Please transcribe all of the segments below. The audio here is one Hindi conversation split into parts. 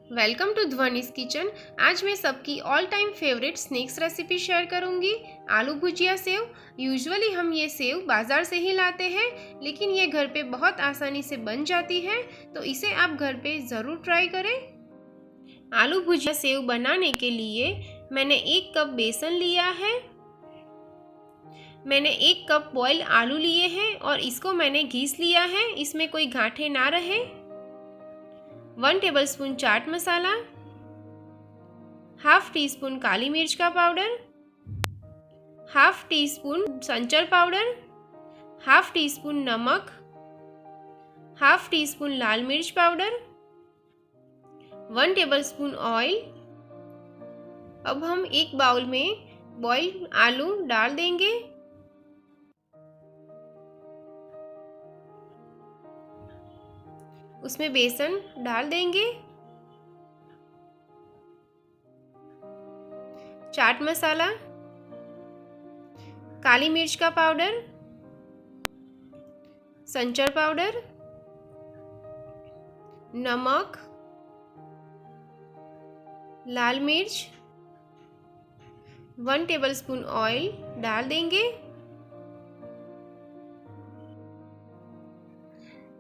Welcome to ध्वनिस kitchen. आज मैं सबकी all time favourite snacks recipe share करूंगी, आलू भुजिया सेव। यूजुअली हम ये सेव बाज़ार से ही लाते हैं, लेकिन ये घर पे बहुत आसानी से बन जाती है, तो इसे आप घर पे ज़रूर ट्राई करें। आलू भुजिया सेव बनाने के लिए मैंने 1 कप बेसन लिया है। मैंने 1 कप बॉयल आलू लिए हैं और इसको मैंने घिस लिया है, इसमें कोई गांठें ना रहे। 1 tablespoon chaat masala, half teaspoon काली मिर्च का पाउडर, हाफ टी स्पून संचर पाउडर, हाफ टी स्पून नमक, हाफ टी स्पून लाल मिर्च पाउडर, 1 टेबलस्पून ऑयल। अब हम एक बाउल में बॉइल्ड आलू डाल देंगे। उसमें बेसन डाल देंगे, चाट मसाला, काली मिर्च का पाउडर, संचर पाउडर, नमक, लाल मिर्च, 1 टेबलस्पून ऑयल डाल देंगे।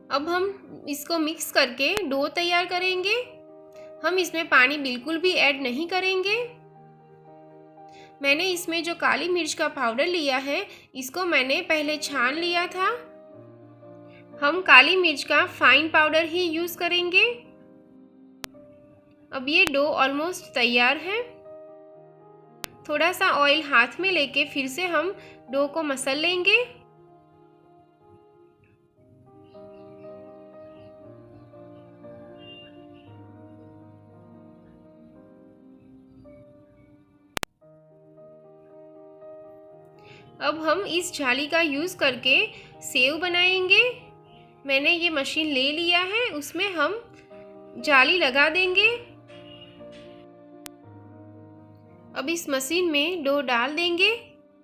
अब हम इसको मिक्स करके डो तैयार करेंगे। हम इसमें पानी बिल्कुल भी ऐड नहीं करेंगे। मैंने इसमें जो काली मिर्च का पाउडर लिया है, इसको मैंने पहले छान लिया था। हम काली मिर्च का फाइन पाउडर ही यूज़ करेंगे। अब ये डो ऑलमोस्ट तैयार है। थोड़ा सा ऑयल हाथ में लेके फिर से हम डो को मसल लेंगे। अब हम इस जाली का यूज़ करके सेव बनाएंगे। मैंने ये मशीन ले लिया है, उसमें हम जाली लगा देंगे। अब इस मशीन में डो डाल देंगे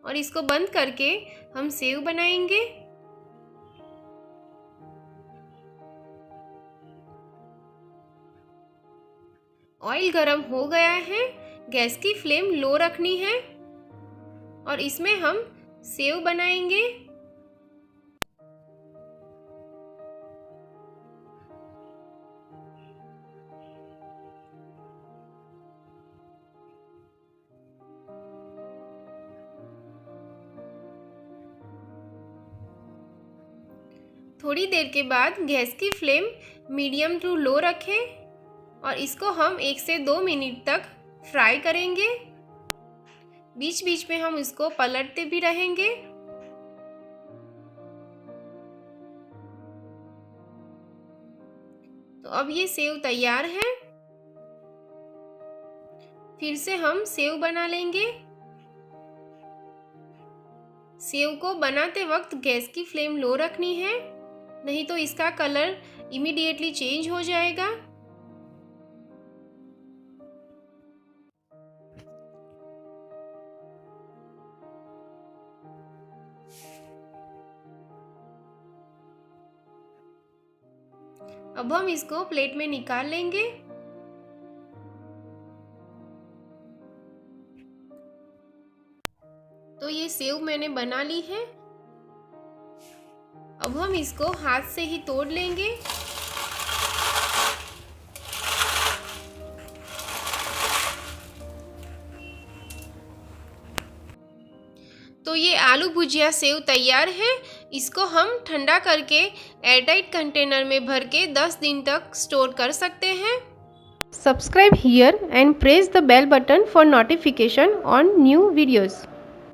और इसको बंद करके हम सेव बनाएंगे। ऑयल गरम हो गया है, गैस की फ्लेम लो रखनी है और इसमें हम सेव बनाएंगे। थोड़ी देर के बाद गैस की फ्लेम मीडियम टू लो रखें और इसको हम 1 से 2 मिनट तक फ्राई करेंगे। बीच बीच में हम इसको पलटते भी रहेंगे। तो अब ये सेव तैयार है। फिर से हम सेव बना लेंगे। सेव को बनाते वक्त गैस की फ्लेम लो रखनी है, नहीं तो इसका कलर इमीडिएटली चेंज हो जाएगा। अब हम इसको प्लेट में निकाल लेंगे। तो ये सेव मैंने बना ली है। अब हम इसको हाथ से ही तोड़ लेंगे। तो ये आलू भुजिया सेव तैयार है। इसको हम ठंडा करके एयरटाइट कंटेनर में भर के 10 दिन तक स्टोर कर सकते हैं। Subscribe here and press the bell button for notification on new videos.